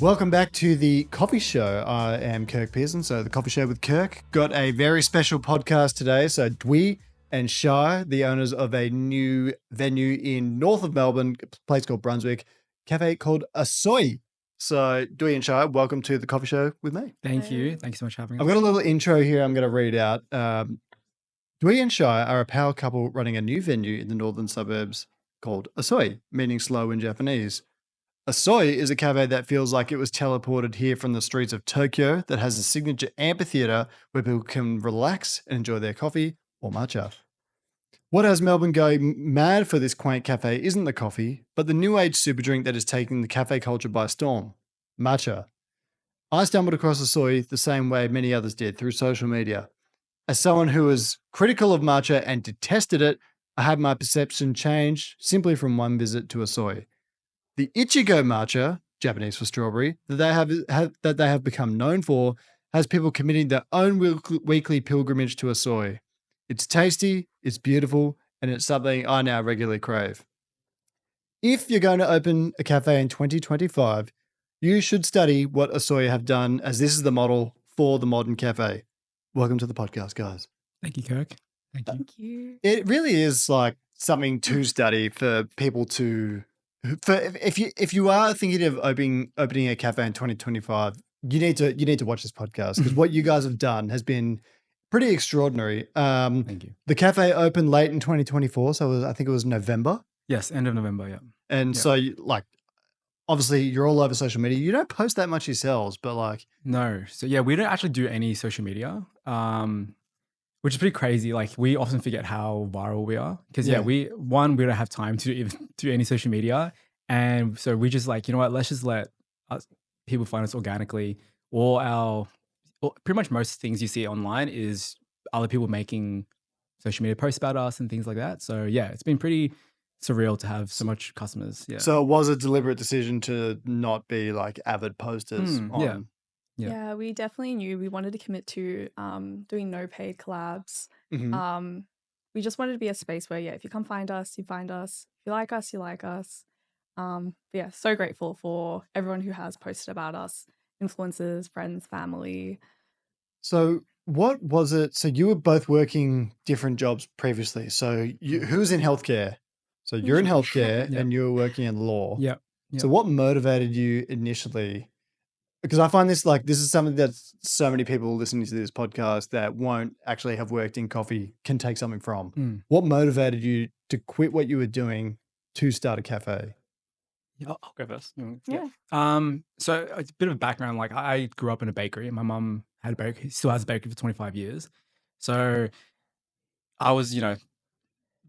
Welcome back to the coffee show. I am Kirk Pearson, so the coffee show with Kirk. Got a very special podcast today. So Dwee and Shai, the owners of a new venue in north of Melbourne, a place called Brunswick, cafe called Osoi. So Dwee and Shai, welcome to the coffee show with me. Thank you. Thank you so much for having us. I've got a little intro here I'm going to read out. Dwee and Shai are a power couple running a new venue in the northern suburbs called Osoi, meaning slow in Japanese. Osoi is a cafe that feels like it was teleported here from the streets of Tokyo, that has a signature amphitheater where people can relax and enjoy their coffee or matcha. What has Melbourne going mad for this quaint cafe isn't the coffee, but the new age super drink that is taking the cafe culture by storm, matcha. I stumbled across Osoi the same way many others did, through social media. As someone who was critical of matcha and detested it, I had my perception changed simply from one visit to Osoi. The Ichigo matcha, Japanese for strawberry, that they have become known for, has people committing their own weekly pilgrimage to Osoi. It's tasty, it's beautiful, and it's something I now regularly crave. If you're going to open a cafe in 2025, you should study what Osoi have done, as this is the model for the modern cafe. Welcome to the podcast, guys. Thank you, Kirk. Thank you. It really is like something to study for people to... If you are thinking of opening a cafe in 2025, you need to watch this podcast, because what you guys have done has been pretty extraordinary. Thank you. The cafe opened late in 2024, so I think it was November. Yes, end of November, yeah. And so, obviously, you're all over social media. You don't post that much yourselels, but No. So yeah, we don't actually do any social media, which is pretty crazy. Like, we often forget how viral we are, because we don't have time to even do any social media, and so we just you know what, let's just let people find us organically. Pretty much most things you see online is other people making social media posts about us and things like that. So yeah, it's been pretty surreal to have so much customers. Yeah. So it was a deliberate decision to not be avid posters on. Yeah, we definitely knew we wanted to commit to doing no paid collabs. Mm-hmm. We just wanted to be a space where, if you come find us, you find us. If you like us, you like us. So grateful for everyone who has posted about us, influencers, friends, family. So what was it? So you were both working different jobs previously. So who's in healthcare? So you're in healthcare and you were working in law. Yeah. So what motivated you initially? Because I find this is something that so many people listening to this podcast that won't actually have worked in coffee can take something from. What motivated you to quit what you were doing to start a cafe? Yeah, I'll go first. Yeah. So a bit of a background. I grew up in a bakery, and my mum had a bakery, still has a bakery for 25 years. So I was,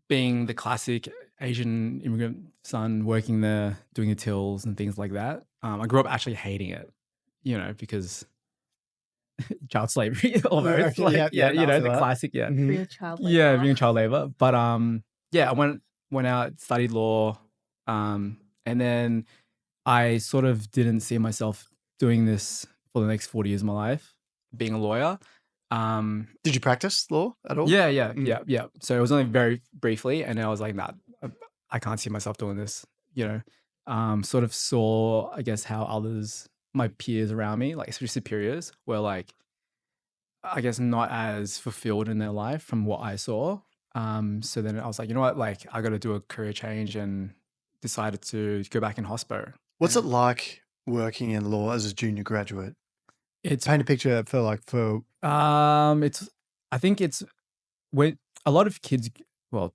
being the classic Asian immigrant son, working there, doing the tills and things like that. I grew up actually hating it, because child slavery almost. The classic, Real child labor. Yeah, being child labor. But I went out, studied law, and then I sort of didn't see myself doing this for the next 40 years of my life, being a lawyer. Did you practice law at all? Yeah. So it was only very briefly, and I was like, nah, I can't see myself doing this. Sort of saw, I guess, how others, my peers around me, especially superiors, were I guess, not as fulfilled in their life from what I saw. So then I was like, you know what, I got to do a career change, and decided to go back in hospo. What's it like working in law as a junior graduate? It's paint a picture I think it's when a lot of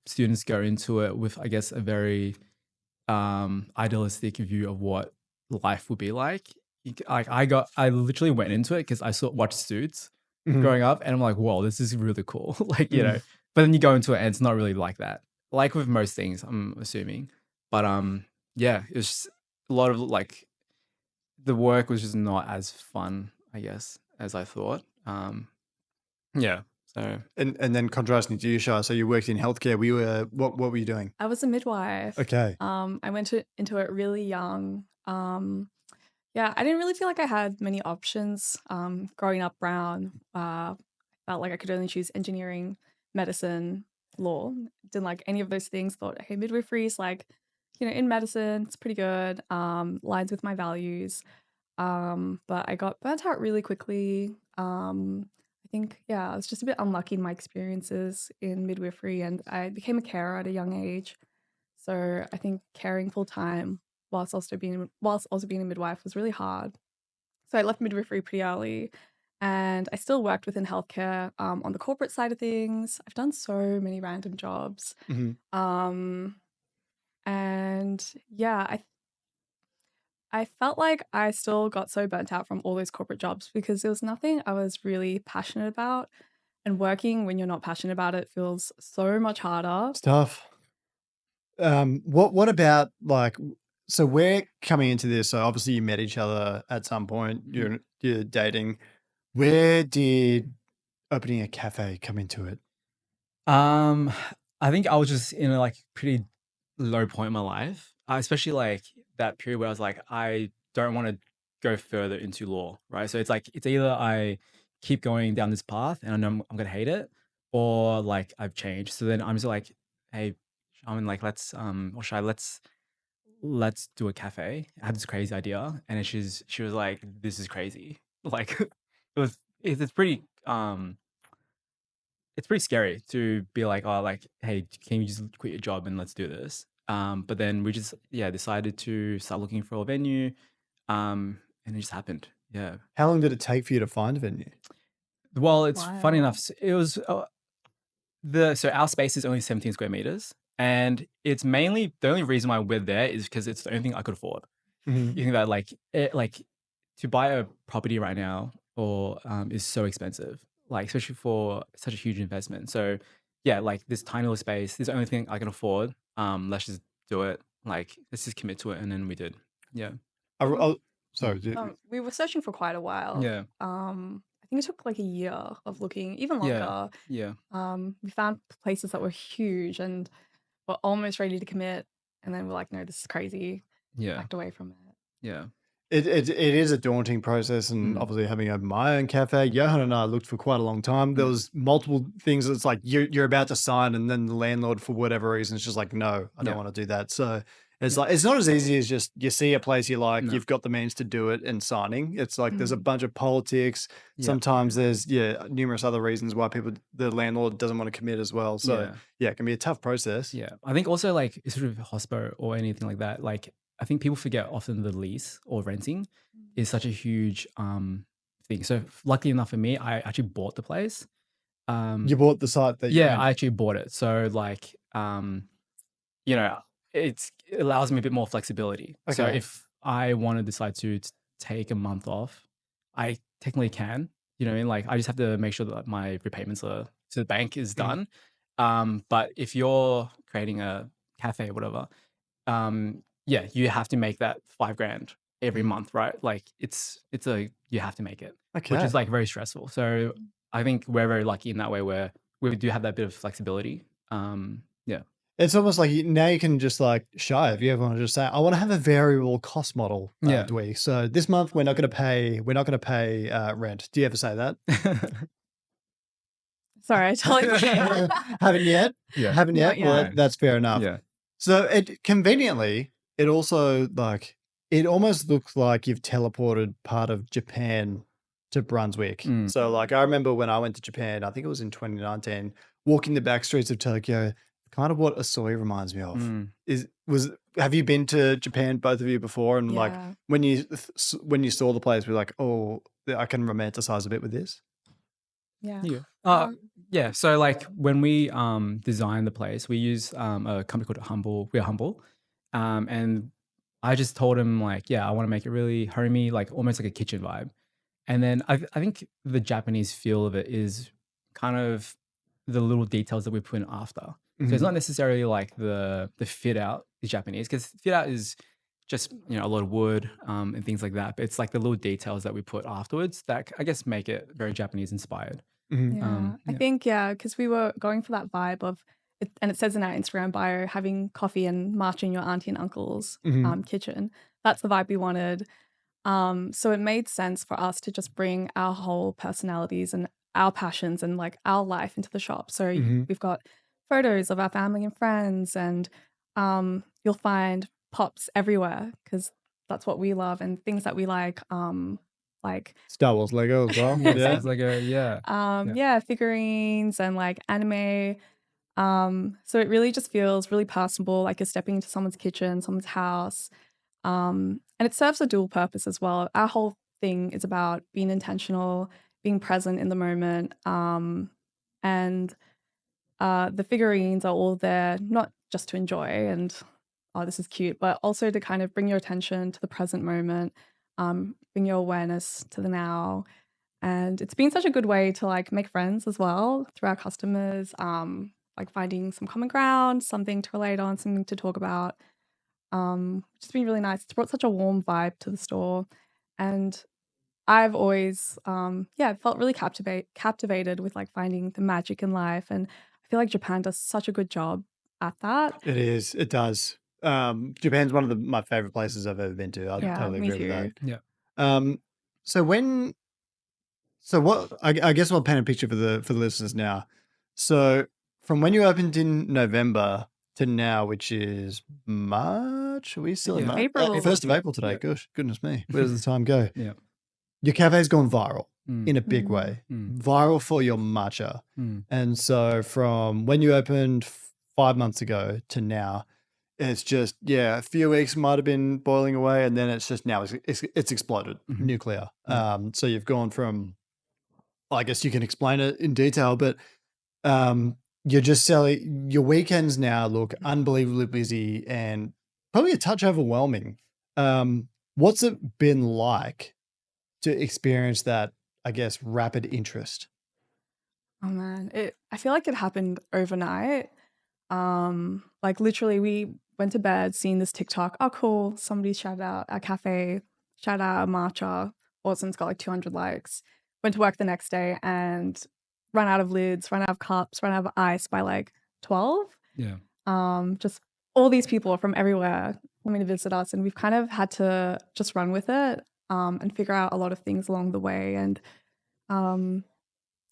students go into it with, I guess, a very idealistic view of what life would be like. I literally went into it because I watched Suits growing up, and I'm like, whoa, this is really cool. But then you go into it and it's not really like that. Like with most things, I'm assuming. But it's a lot of the work was just not as fun, I guess, as I thought. So and then contrasting to you, Shai, so you worked in healthcare. What were you doing? I was a midwife. Okay. I went into it really young. I didn't really feel like I had many options. Growing up brown, felt like I could only choose engineering, medicine, law. Didn't like any of those things. Thought, hey, midwifery is in medicine, it's pretty good. Lines with my values. But I got burnt out really quickly. I think, yeah, I was just a bit unlucky in my experiences in midwifery, and I became a carer at a young age. So I think caring full time whilst also being a midwife was really hard. So I left midwifery pretty early, and I still worked within healthcare on the corporate side of things. I've done so many random jobs. Mhm. Um, and yeah, I felt like I still got so burnt out from all those corporate jobs because there was nothing I was really passionate about. And working when you're not passionate about it feels so much harder. It's tough. What about like, so we're coming into this, so obviously you met each other at some point, you're dating. Where did opening a cafe come into it? I think I was just in a like pretty low point in my life, especially like that period where I was like, I don't want to go further into law, right? So it's like it's either I keep going down this path and I know I'm gonna hate it, or like I've changed. So then I'm just like, hey, I mean, like or should I let's do a cafe. I had this crazy idea, and then she was like, this is crazy. Like it's pretty it's pretty scary to be like, oh, like, hey, can you just quit your job and let's do this? But then we just, yeah, decided to start looking for a venue. And it just happened. Yeah. How long did it take for you to find a venue? Well, it's funny Wow. enough. It was so our space is only 17 square meters. And it's mainly the only reason why we're there is because it's the only thing I could afford. Mhm. You think that like to buy a property right now or is so expensive, like especially for such a huge investment. So yeah, like this tiny little space, this is the only thing I can afford. Let's just do it. Like let's just commit to it, and then we did. Yeah, Sorry. We were searching for quite a while. yeah, I think it took like a year of looking, even yeah, longer. yeah, We found places that were huge and were almost ready to commit, and then we're like, no, this is crazy. yeah, Backed away from it. yeah. It is a daunting process, and Mm, obviously having opened my own cafe, Johan and I looked for quite a long time. There was multiple things that's like you're about to sign, and then the landlord, for whatever reason, is just like, no, I don't yeah, want to do that. So it's yeah. like it's not as easy as just you see a place you like, No, you've got the means to do it, and signing. It's like there's a Mm. bunch of politics. yeah, Sometimes there's numerous other reasons why the landlord doesn't want to commit as well. So yeah. yeah, it can be a tough process. Yeah, I think also like sort of hospo or anything like that. Like I think people forget often the lease or renting is such a huge thing. So luckily enough for me, I actually bought the place. You Um, bought the site that you yeah, rent. I actually bought it. So like you know, it allows me a bit more flexibility. So Okay. if I want to decide to take a month off, I technically can. You know what I mean? Like I just have to make sure that my repayments are to the bank is Mhm. done. But if you're creating a cafe or whatever, yeah, you have to make that 5 grand every Mhm. month, right? Like it's a you have to make it, which is Okay. like very stressful. So I think we're very lucky in that way where we do have that bit of flexibility. Yeah. It's almost like now you can just like shy if you ever want to just say, I want to have a variable cost model, Yeah. Dwee. So this month we're not going to pay rent. Do you ever say that? Sorry, I totally forgot. Haven't yet. Yeah. Haven't Not yet. Well, yet. that's fair enough. Yeah. So it also like it almost looks like you've teleported part of Japan to Brunswick. Mm. So like I remember when I went to Japan, I think it was in 2019, walking the back streets of Tokyo, kind of what Osoi reminds me of. Mm. Have you been to Japan, both of you, before? And like Yeah. when you saw the place, we're like, oh, I can romanticize a bit with this. Yeah. Yeah. Um, Yeah. So like when we designed the place, we use a company called Humble. We're Humble. And I just told him like, yeah, I want to make it really homey, like almost like a kitchen vibe. And then I think the Japanese feel of it is kind of the little details that we put in after. So it's Mhm. not necessarily like the fit out is Japanese, because fit out is just a lot of wood and things like that. But it's like the little details that we put afterwards that I guess make it very Japanese inspired. Mhm. yeah. I Yeah. think, yeah, because we were going for that vibe of it, and it says in our Instagram bio, having coffee and marching your auntie and uncle's Mhm. kitchen. That's the vibe we wanted. So it made sense for us to just bring our whole personalities and our passions and like our life into the shop. So Mhm. we've got photos of our family and friends, and you'll find pops everywhere because that's what we love, and things that we like Star Wars Lego as well. Yeah, Yeah. sounds like yeah, figurines and like anime. So it really just feels really personable, like you're stepping into someone's kitchen, someone's house. And it serves a dual purpose as well. Our whole thing is about being intentional, being present in the moment. And the figurines are all there, not just to enjoy and, oh, this is cute, but also to kind of bring your attention to the present moment, bring your awareness to the now. And it's been such a good way to like make friends as well through our customers, like finding some common ground, something to relate on, something to talk about. Which has been really nice. It's brought such a warm vibe to the store. And I've always, felt really captivated with like finding the magic in life. And I feel like Japan does such a good job at that. It is. It does. Japan's one of my favorite places I've ever been to. I Yeah, totally me agree with too. that. yeah. So when, so what? I guess I'll paint a picture for the listeners now. So from when you opened in November to now, which is March, are we still in Yeah. March? April. 1st of April today. Yeah. Gosh, goodness me, where does the time go? Yeah. Your cafe's gone viral Mm. in a big Mm. way. Mm. Viral for your matcha. Mm. And so from when you opened 5 months ago to now, it's just, a few weeks might have been boiling away, and then it's just now it's exploded, Mhm. nuclear. Yeah. So you've gone from, I guess you can explain it in detail, but you're just selling, your weekends now look unbelievably busy and probably a touch overwhelming. What's it been like to experience that, I guess, rapid interest? Oh man, I feel like it happened overnight. Like literally we went to bed seeing this TikTok. Oh cool, somebody shouted out our cafe, shout out our matcha. Awesome, it's got like 200 likes. Went to work the next day and ran out of lids, ran out of cups, ran out of ice by like 12. Yeah. Just all these people from everywhere coming to visit us, and we've kind of had to just run with it, and figure out a lot of things along the way. And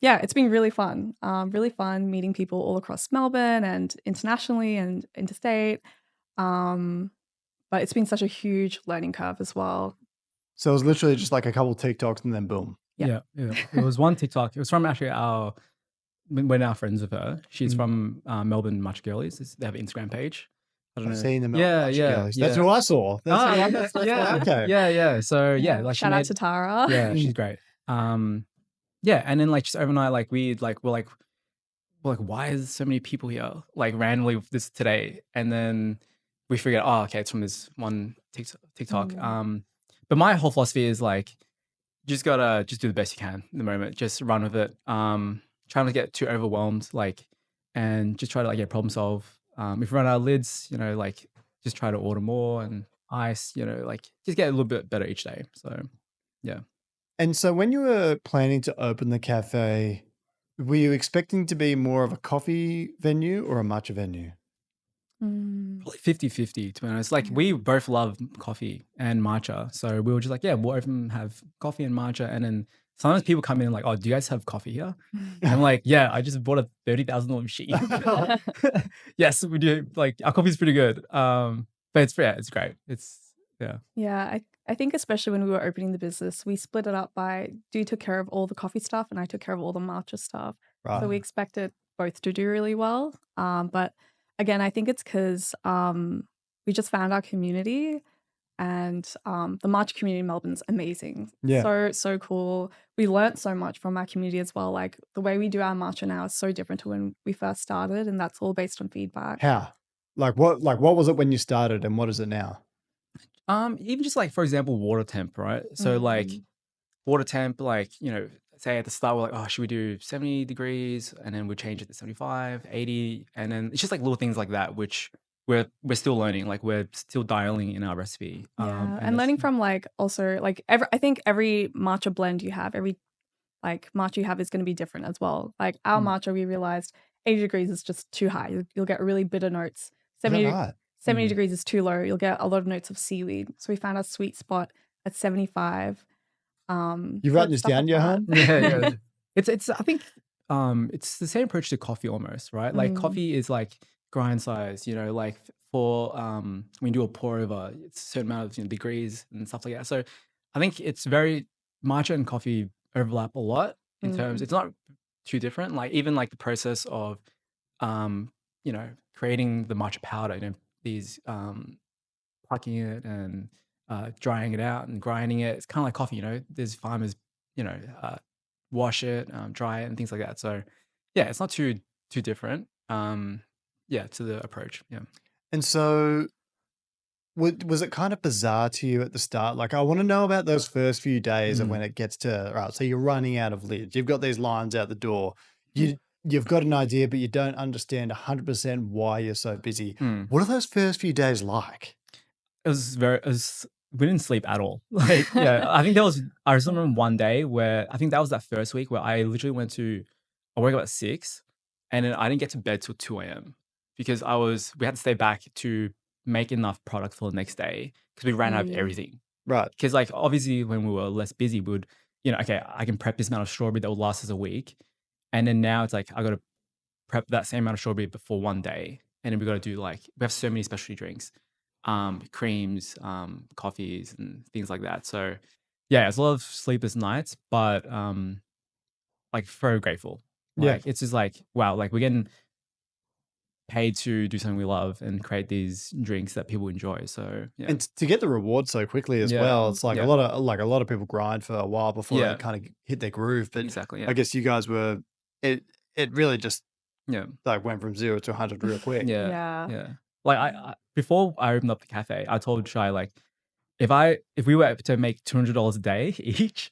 it's been really fun. Really fun meeting people all across Melbourne and internationally and interstate. But it's been such a huge learning curve as well. So it was literally just like a couple TikToks and then boom. Yeah. Yeah. It was one TikTok. It was from actually we're now friends with her. She's from Melbourne Matcha Girlies. They have an Instagram page. I don't I've know. seen them. Yeah. That's who I saw. That's Yeah. okay. Yeah. So like shout out to Tara. Yeah, she's great. Yeah, and then like just overnight, like we're like, why is so many people here? Like randomly this today, and then we figured, oh, okay, it's from this one TikTok. But my whole philosophy is like, you just gotta just do the best you can in the moment. Just run with it. Try not to get too overwhelmed, like, and just try to like problem solve. If you run out of lids, like just try to order more and ice. Like just get a little bit better each day. So, yeah. And so when you were planning to open the cafe, were you expecting to be more of a coffee venue or a matcha venue? Probably 50-50, to be honest. Like we both love coffee and matcha. So we were just like, yeah, we'll even have coffee and matcha. And then sometimes people come in like, oh, do you guys have coffee here? And I'm like, yeah, I just bought a $30,000 machine. Yes, we do. Like our coffee's pretty good. But it's great. Yeah, I think especially when we were opening the business, we split it up by you took care of all the coffee stuff and I took care of all the matcha stuff. Right. So we expected both to do really well. But again, I think it's because we just found our community, and the matcha community in Melbourne's amazing. Yeah. So cool. We learnt so much from our community as well. Like the way we do our matcha now is so different to when we first started, and that's all based on feedback. How? Like what was it when you started and what is it now? Even just like, for example, water temp, right? So like water temp, like, say at the start, we're like, oh, should we do 70 degrees? And then we change it to 75, 80. And then it's just like little things like that, which we're still learning. Like we're still dialing in our recipe. Yeah, and learning from like also like I think every matcha blend you have, every like matcha you have is going to be different as well. Like our matcha, we realized 80 degrees is just too high. You'll get really bitter notes. 70 degrees is too low. You'll get a lot of notes of seaweed. So we found our sweet spot at 75. You've written this down, Johan? Yeah. It's I think it's the same approach to coffee almost, right? Like coffee is like grind size, like for when you do a pour over, it's a certain amount of degrees and stuff like that. So I think it's very matcha and coffee overlap a lot in terms. Mm. It's not too different. Like even like the process of creating the matcha powder, these plucking it and drying it out and grinding it. It's kind of like coffee, There's farmers, wash it, dry it, and things like that. So yeah, it's not too different. Yeah, to the approach. Yeah. And so, was it kind of bizarre to you at the start? Like, I want to know about those first few days of when it gets to, right, so you're running out of lids. You've got these lines out the door. You've got an idea, but you don't understand 100% why you're so busy. What are those first few days like? We didn't sleep at all. Like, yeah, I think I remember one day where I think that was that first week where I literally I woke up at 6 and then I didn't get to bed till 2 a.m. because we had to stay back to make enough product for the next day because we ran out of everything. Right. Because like obviously when we were less busy, we would, okay, I can prep this amount of strawberry that will last us a week. And then now it's like I got to prep that same amount of strawberry before one day. And then we got to do we have so many specialty drinks, creams, coffees and things like that. So yeah, it's a lot of sleepless nights, but like very grateful. Like it's just like, wow, like we're getting paid to do something we love and create these drinks that people enjoy. So yeah. And to get the reward so quickly as well, it's like a lot of people grind for a while before they kind of hit their groove. But exactly, I guess you guys it really just yeah, like went from 0 to 100 real quick. Yeah. Like I before I opened up the cafe, I told Shai like if we were to make $200 a day each,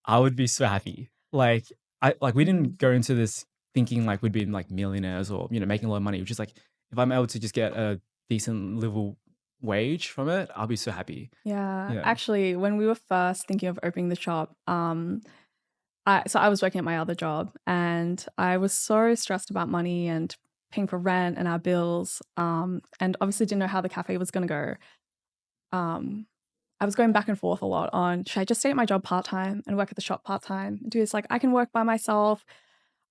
I would be so happy. Like we didn't go into this thinking like we'd be like millionaires or making a lot of money. Which is like if I'm able to just get a decent livable wage from it, I'll be so happy. Yeah. Actually, when we were first thinking of opening the shop, I was working at my other job and I was so stressed about money and paying for rent and our bills, and obviously didn't know how the cafe was going to go. I was going back and forth a lot on, should I just stay at my job part-time and work at the shop part-time and do this? Like I can work by myself.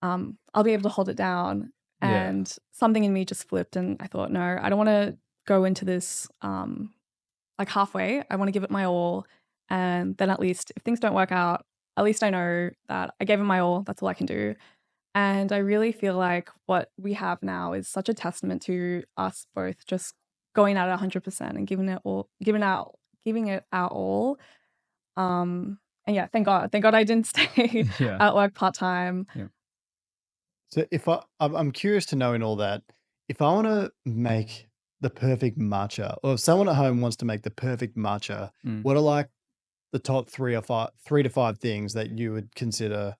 I'll be able to hold it down. And something in me just flipped and I thought, no, I don't want to go into this like halfway. I want to give it my all. And then at least if things don't work out, at least I know that I gave it my all. That's all I can do. And I really feel like what we have now is such a testament to us both just going at it 100% and giving it our all. And yeah, thank God I didn't stay at work part-time. Yeah. So if I'm curious to know in all that, if I want to make the perfect matcha, or if someone at home wants to make the perfect matcha, what are like the top 3 to 5 things that you would consider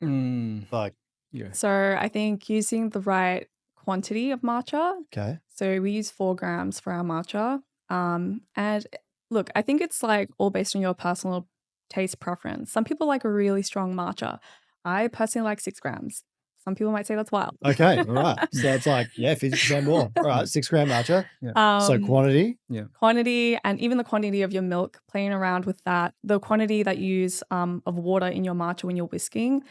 like? Yeah. So I think using the right quantity of matcha. Okay. So we use 4 grams for our matcha. And look, I think it's like all based on your personal taste preference. Some people like a really strong matcha. I personally like 6 grams. Some people might say that's wild. Okay, all right. So it's like, 50% more. All right, 6 gram matcha. So quantity? Quantity and even the quantity of your milk, playing around with that. The quantity that you use of water in your matcha when you're whisking,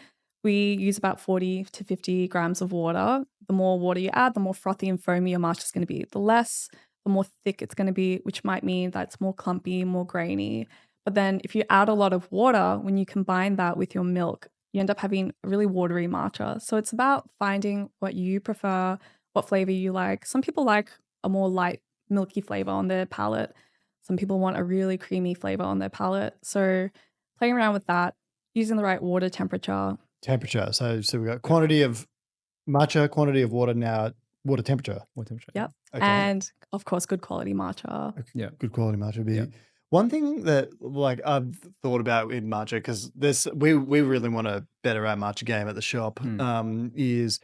we use about 40 to 50 grams of water. The more water you add, the more frothy and foamy your matcha is going to be. The less, the more thick it's going to be, which might mean that it's more clumpy, more grainy. But then if you add a lot of water, when you combine that with your milk, you end up having a really watery matcha. So it's about finding what you prefer, what flavor you like. Some people like a more light, milky flavor on their palate. Some people want a really creamy flavor on their palate. So playing around with that, using the right water temperature. So we got quantity of matcha, quantity of water now, water temperature. Yep. Okay. And of course, good quality matcha. Yeah. Good quality matcha would be one thing that like I've thought about in matcha, because we really want to better our matcha game at the shop. Is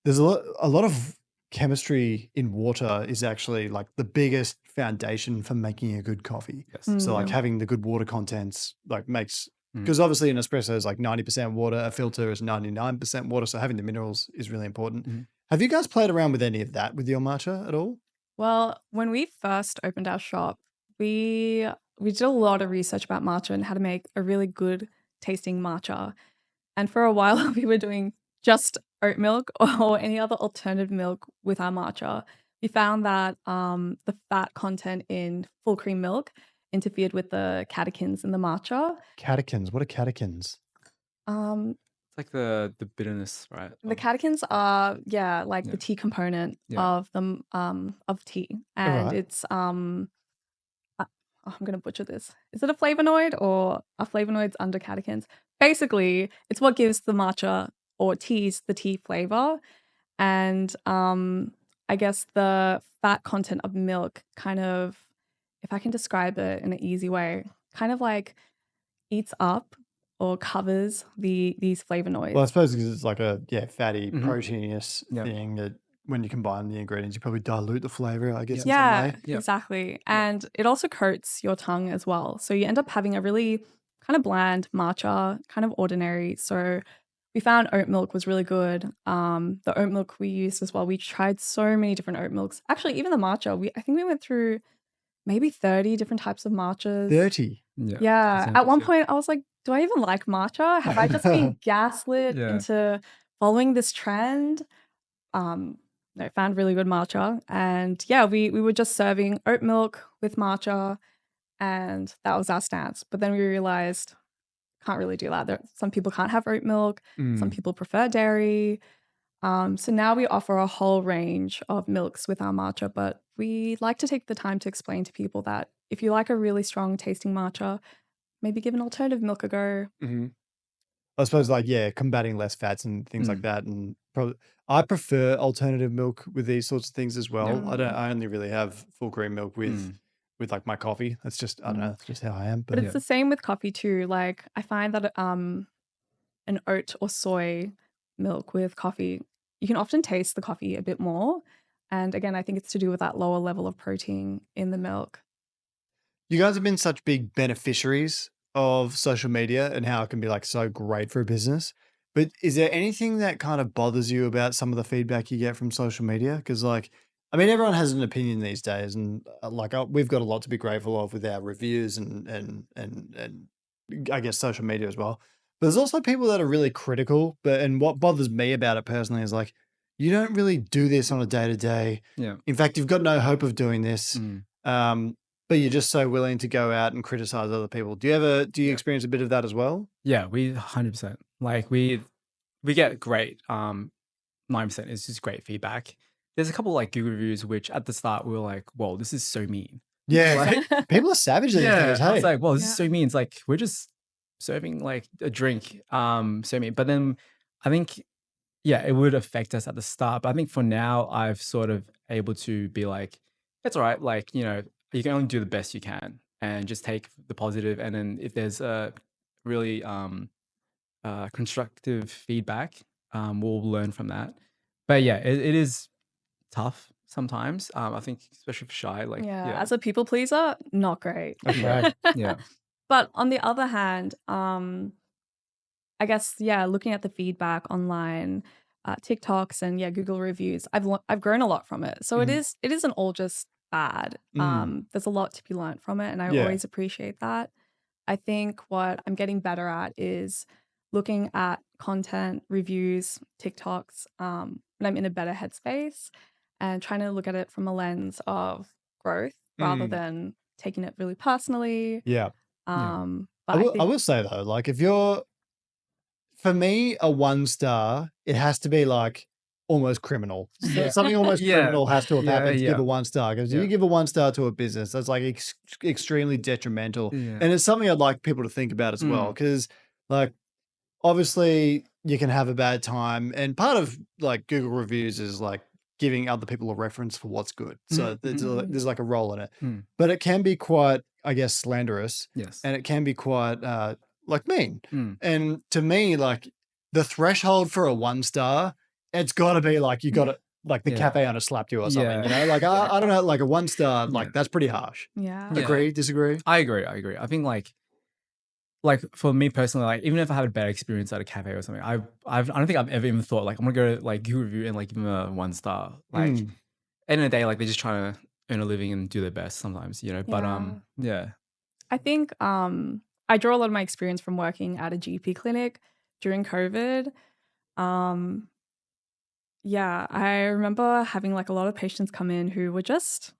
there's a lot of chemistry in water is actually like the biggest foundation for making a good coffee. Yes. So like having the good water contents like makes, because obviously an espresso is like 90% water, a filter is 99% water. So having the minerals is really important. Have you guys played around with any of that with your matcha at all? Well, when we first opened our shop, we did a lot of research about matcha and how to make a really good tasting matcha. And for a while we were doing just oat milk or any other alternative milk with our matcha, we found that the fat content in full cream milk interfered with the catechins in the matcha. Catechins. What are catechins? Um, It's like the bitterness, right? the catechins are like Yeah. the tea component of tea, All and right. it's I'm gonna butcher this. Is it a flavonoid or are flavonoids under catechins? Basically, it's what gives the matcha or teas the tea flavor. And I guess the fat content of milk kind of, if I can describe it in an easy way, kind of like eats up or covers these flavonoids. Well, I suppose because it's like a fatty, Mhm. proteinous Yeah. thing that when you combine the ingredients, you probably dilute the flavor, I guess, in some Yeah, way. Yep. exactly. And it also coats your tongue as well. So you end up having a really kind of bland matcha, kind of ordinary. So we found oat milk was really good. The oat milk we used as well. We tried so many different oat milks. Actually, even the matcha, I think we went through maybe 30 different types of matchas. 30. Yeah. At one point, I was like, do I even like matcha? Have I just been gaslit Yeah. into following this trend? No, found really good matcha. And yeah, we were just serving oat milk with matcha, and that was our stance. But then we realized can't really do that. Some people can't have oat milk, some people prefer dairy. So now we offer a whole range of milks with our matcha, but we like to take the time to explain to people that if you like a really strong tasting matcha, maybe give an alternative milk a go. Mm-hmm. I suppose, like, combating less fats and things like Mm. that. And probably, I prefer alternative milk with these sorts of things as well. I only really have full cream milk with like my coffee. That's just, I don't know, that's just how I am. But it's the same with coffee too. Like I find that an oat or soy milk with coffee, you can often taste the coffee a bit more. And again, I think it's to do with that lower level of protein in the milk. You guys have been such big beneficiaries of social media and how it can be like so great for a business. But is there anything that kind of bothers you about some of the feedback you get from social media? Because, like, I mean, everyone has an opinion these days, and we've got a lot to be grateful of with our reviews and I guess social media as well. But there's also people that are really critical. And what bothers me about it personally is like, you don't really do this on a day to day. Yeah. In fact, you've got no hope of doing this. But you're just so willing to go out and criticize other people. Do you experience a bit of that as well? Yeah, we 100%. Like we get great 9% is just great feedback. There's a couple like Google reviews which at the start we were like, whoa, this is so mean. Yeah, Like, people are savage these days. I was Hey, like, well, this is so mean. It's like we're just serving like a drink. So mean. But then I think it would affect us at the start. But I think for now I've sort of able to be like, it's all right. Like, you know, you can only do the best you can and just take the positive. And then if there's a really constructive feedback, we'll learn from that. But yeah, it is tough sometimes. I think especially for shy, like As a people pleaser, not great. okay, yeah. But on the other hand, I guess looking at the feedback online, TikToks and Google reviews, I've grown a lot from it. So it isn't all just bad. There's a lot to be learned from it, and I always appreciate that. I think what I'm getting better at is looking at content, reviews, TikToks, when I'm in a better headspace and trying to look at it from a lens of growth rather than taking it really personally. yeah. But I will say though, like for me, a 1-star, it has to be like almost criminal. So something almost criminal has to have happened to give a 1-star. Because if you give a 1-star to a business, that's like extremely detrimental. Yeah. And it's something I'd like people to think about as well. Because like, obviously you can have a bad time. And part of like Google reviews is like giving other people a reference for what's good. So there's like a role in it. But it can be quite, I guess, slanderous. Yes. And it can be quite like mean. And to me, like the threshold for a 1-star, it's got to be like you got to like the cafe owner slapped you or something. You know, like I don't know, like a 1-star, like that's pretty harsh. Agree? Disagree? I agree. I think like for me personally, like even if I had a bad experience at a cafe or something, I don't think I've ever even thought like I'm gonna go to like Google review and like give them a 1-star. Like end of the day, like they're just trying to earn a living and do their best sometimes, you know. But I think I draw a lot of my experience from working at a GP clinic during COVID. Um, yeah, I remember having like a lot of patients come in who were just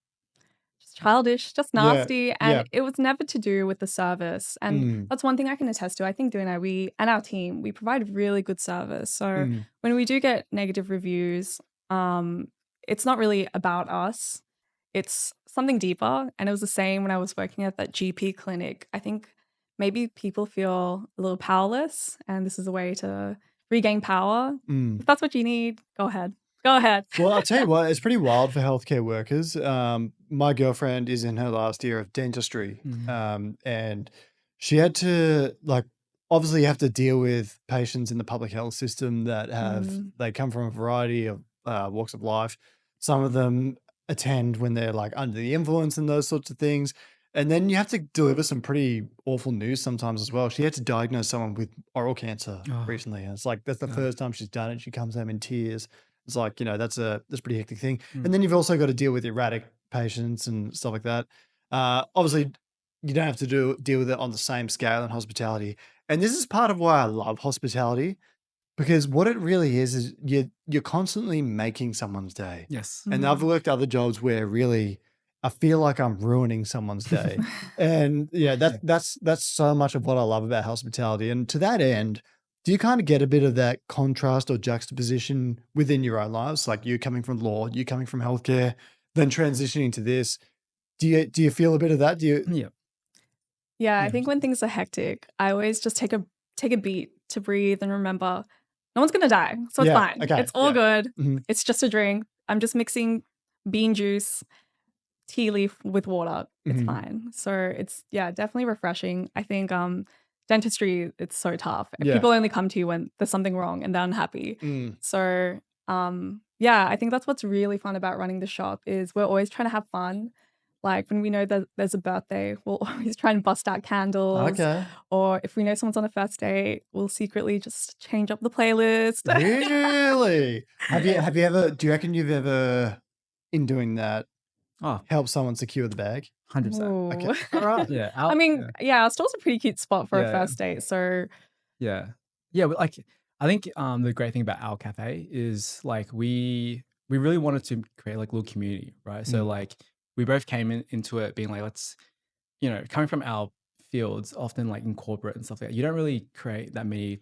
childish, just Yeah. nasty, and it was never to do with the service. And Mm. that's one thing I can attest to. I think doing that, we and our team, we provide really good service. So Mm. when we do get negative reviews, it's not really about us. It's something deeper. And it was the same when I was working at that GP clinic. I think maybe people feel a little powerless, and this is a way to regain power. Mm. If that's what you need, go ahead. Go ahead. Well, I'll tell you what, it's pretty wild for healthcare workers. My girlfriend is in her last year of dentistry, and she had to, like, obviously you have to deal with patients in the public health system that they come from a variety of walks of life. Some of them attend when they're like under the influence and those sorts of things. And then you have to deliver some pretty awful news sometimes as well. She had to diagnose someone with oral cancer recently. And it's like, that's the first time she's done it. She comes home in tears. It's like, that's a pretty hectic thing. And then you've also got to deal with erratic patients and stuff like that. Obviously, you don't have to deal with it on the same scale in hospitality. And this is part of why I love hospitality, because what it really is you're constantly making someone's day. Yes. And I've worked other jobs where really I feel like I'm ruining someone's day. And that's so much of what I love about hospitality. And to that end, do you kind of get a bit of that contrast or juxtaposition within your own lives? Like you coming from law, you coming from healthcare, then transitioning to this. Do you feel a bit of that? Do you? Yeah. Yeah, I think when things are hectic, I always just take a beat to breathe and remember no one's gonna die, so it's fine. Okay. It's all good. Mhm. It's just a drink. I'm just mixing bean juice, tea leaf with water. It's Mhm. fine. So it's definitely refreshing. I think dentistry, it's so tough. Yeah. People only come to you when there's something wrong and they're unhappy. Mm. So I think that's what's really fun about running the shop is we're always trying to have fun. Like when we know that there's a birthday, we'll always try and bust out candles. Okay. Or if we know someone's on a first date, we'll secretly just change up the playlist. Really? Have you ever, do you reckon you've ever, in doing that, Oh, helped someone secure the bag? 100%. Ooh. Okay. All right. Yeah. I mean, our store's a pretty cute spot for a Yeah, first date. So Yeah. But like I think the great thing about our cafe is like we really wanted to create like a little community, right? So like we both came into it being like, let's, coming from our fields, often like in corporate and stuff like that, you don't really create that many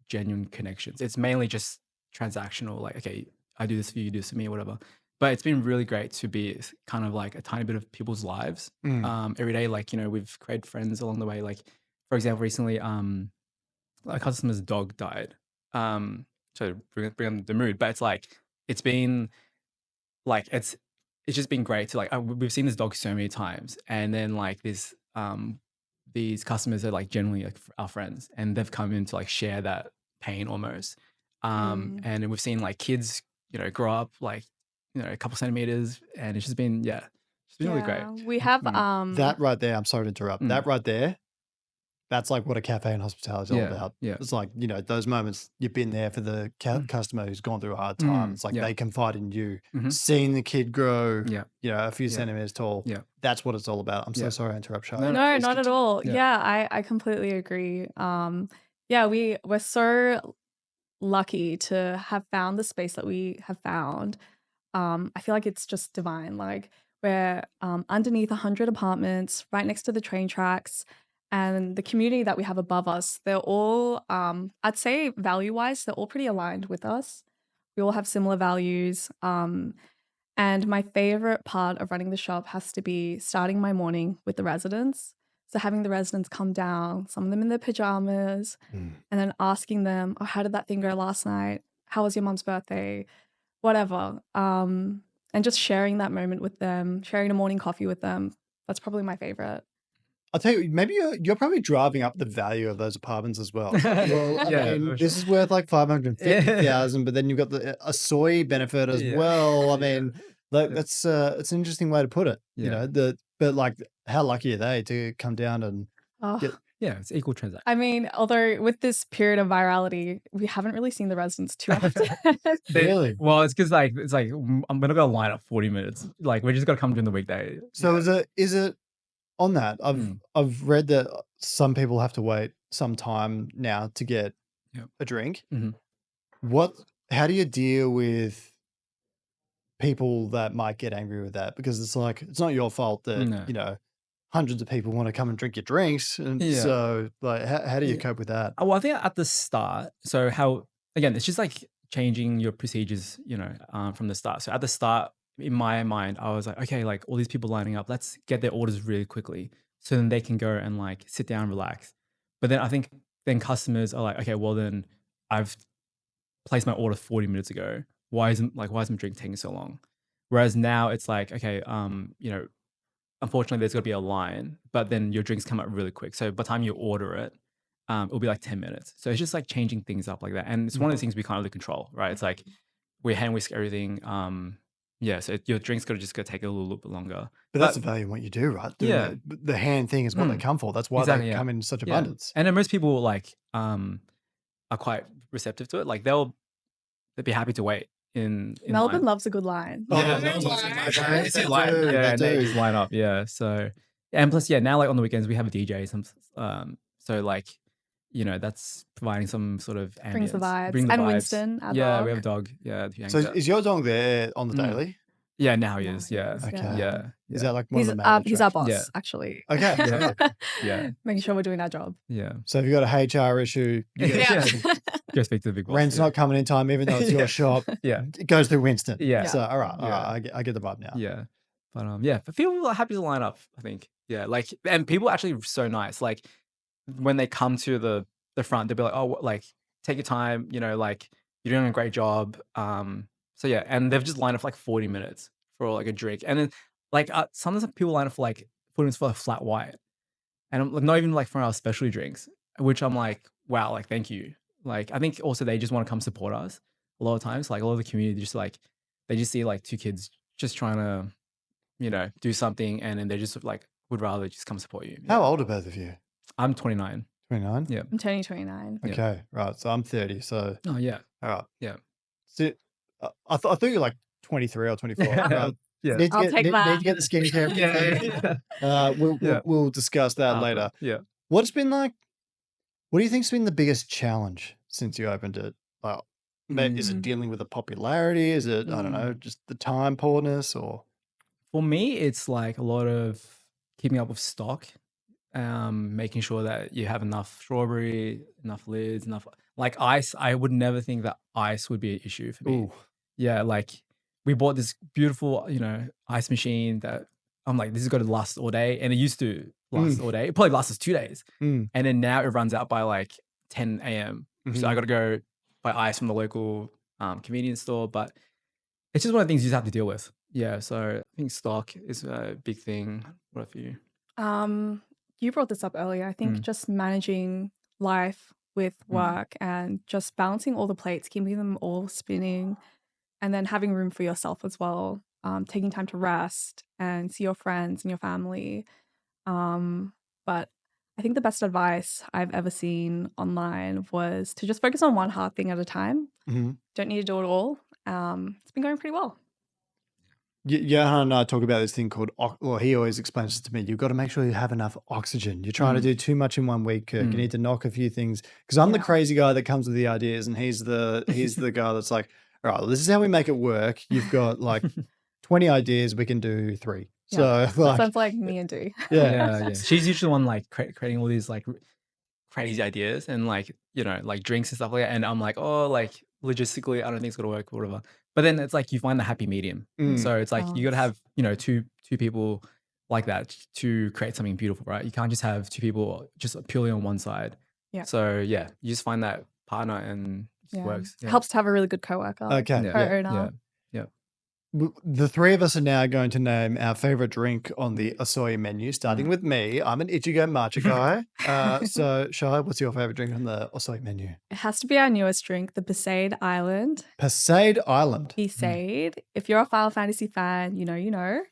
genuine connections. It's mainly just transactional, like, okay, I do this for you, you do this for me, whatever. But it's been really great to be kind of like a tiny bit of people's lives every day. Like, we've created friends along the way. Like, for example, recently, a customer's dog died. So bring on the mood, but it's been like it's just been great to like we've seen this dog so many times, and then like this these customers are like generally like our friends, and they've come in to like share that pain almost. And we've seen like kids grow up like a couple centimeters, and it's just been it's been really great. We have That right there, I'm sorry to interrupt. That right there, that's like what a cafe and hospitality is all about. Yeah. It's like, those moments you've been there for the customer who's gone through a hard time. It's like they confide in you, seeing the kid grow, a few centimeters tall. Yeah. That's what it's all about. I'm so sorry I interrupt, Shai. No, not at all. I completely agree. We're so lucky to have found the space that we have found. I feel like it's just divine. Like we're underneath 100 apartments, right next to the train tracks, and the community that we have above us, they're all, I'd say value-wise, they're all pretty aligned with us. We all have similar values. And my favorite part of running the shop has to be starting my morning with the residents. So having the residents come down, some of them in their pajamas, and then asking them, oh, how did that thing go last night? How was your mom's birthday? Whatever. And just sharing that moment with them, sharing a morning coffee with them. That's probably my favorite. I'll tell you, maybe you're probably driving up the value of those apartments as well. Well, I mean, this is worth like 550,000, but then you've got the Osoi benefit as well. I mean, like that's it's an interesting way to put it. But like, how lucky are they to come down and get? Yeah, it's equal transaction. I mean, although with this period of virality, we haven't really seen the residents too often. Really? Well, it's because it's like I'm not gonna line up 40 minutes. Like we're just gonna come during the weekday. So is it on that? I've read that some people have to wait some time now to get a drink. How do you deal with people that might get angry with that? Because it's like, it's not your fault that, No. you know, hundreds of people want to come and drink your drinks. And Yeah. so like, how do you Yeah. cope with that? Well, I think at the start, so how, again, it's just like changing your procedures, you know, from the start. So at the start, in my mind, I was like, okay, like all these people lining up, let's get their orders really quickly so then they can go and like sit down, relax. But then I think then customers are like, okay, well then I've placed my order 40 minutes ago. Why isn't my drink taking so long? Whereas now it's like, okay, you know, unfortunately there's got to be a line, but then your drinks come out really quick. So by the time you order it, it'll be like 10 minutes. So it's just like changing things up like that. And it's one of the things we can't really control, right? It's like we hand whisk everything. Yeah, so your drinks got to just go take a little bit longer. But that's the value in what you do, right? Doing Yeah. the hand thing is what they come for. That's why Exactly, they yeah. come in such Yeah. abundance. And then most people like are quite receptive to it. Like they'd be happy to wait in Melbourne line. loves a good line. Oh, Yeah, they it's do, in line. they Yeah, and they do. just line up. Yeah, so and plus, yeah, now like on the weekends we have a DJ. So like, you know, that's providing some sort of ambience. Brings the vibes. Bring the And vibes. Winston, our Yeah, dog. we have a dog. Yeah, who hangs So out. is your dog there on the Mm. daily? Yeah, now he Now is. he Yeah, is, Okay. yeah. Is that like one He's of the main he's our boss, Yeah. actually. Okay. Yeah. Yeah. Making sure we're doing our job. Yeah. So if you've got a HR issue, you get Yeah. Go speak to the big boss. rent's yeah. not coming in time, even though it's your Yeah. shop. Yeah. It goes through Winston. Yeah. So all right, Yeah. I get the vibe now. Yeah. But yeah, but people are happy to line up, I think. Yeah. Like, and people are actually so nice. Like when they come to the front, they'll be like, oh, like take your time, you know, like you're doing a great job. So yeah, and they've just lined up for like 40 minutes for like a drink. And then like sometimes people line up for like 40 minutes for a flat white. And I'm like, not even like from our specialty drinks, which I'm like, wow, like thank you. Like I think also they just want to come support us a lot of times. Like a lot of the community just like they just see like two kids just trying to, you know, do something, and then they just like would rather just come support you. How Yeah. old are both of you? I'm 29. 29? Yeah. I'm turning 29. Yeah. Okay, right. So I'm 30. So Oh yeah. all right. Yeah. So I thought you were like 23 or 24. Right. Yeah. Need to I'll get, take need, that. need to get the skincare. Yeah. We'll discuss that After. later. Yeah. What's been like? What do you think's been the biggest challenge since you opened it? Like, is it dealing with the popularity? Is it I don't know, just the time poorness or? For me, it's like a lot of keeping up with stock, making sure that you have enough strawberry, enough lids, enough like ice. I would never think that ice would be an issue for me. Ooh. Yeah, like we bought this beautiful, you know, ice machine that I'm like, this is going to last all day, and it used to last all day. It probably lasts us 2 days, and then now it runs out by like 10 a.m. So I got to go buy ice from the local convenience store, but it's just one of the things you just have to deal with. Yeah, so I think stock is a big thing. What for you? You brought this up earlier. I think just managing life with work and just balancing all the plates, keeping them all spinning, and then having room for yourself as well. Taking time to rest and see your friends and your family. But I think the best advice I've ever seen online was to just focus on one hard thing at a time. Don't need to do it all. It's been going pretty well. Johan and I talk about this thing called, well, he always explains it to me. You've got to make sure you have enough oxygen. You're trying to do too much in 1 week, Kirk. You need to knock a few things. Because I'm the crazy guy that comes with the ideas, and he's the guy that's like, all right, well, this is how we make it work. You've got like 20 ideas. We can do 3. Yeah. So like, Sounds like me and Dee. Yeah. She's usually the one like creating all these like crazy ideas and like, you know, like drinks and stuff like that. And I'm like, oh, like logistically, I don't think it's gonna work or whatever. But then it's like you find the happy medium. So it's like you got to have, you know, two people like that to create something beautiful, right? You can't just have 2 people just purely on one side. Yeah. So yeah, you just find that partner and it just works. It helps to have a really good coworker. Okay. Co-owner. Yeah. the 3 of us are now going to name our favorite drink on the Osoi menu, starting with me. I'm an Ichigo matcha guy. So, Shai, what's your favorite drink on the Osoi menu? It has to be our newest drink, the Besaid Island. Besaid Island. Besaid. If you're a Final Fantasy fan, you know.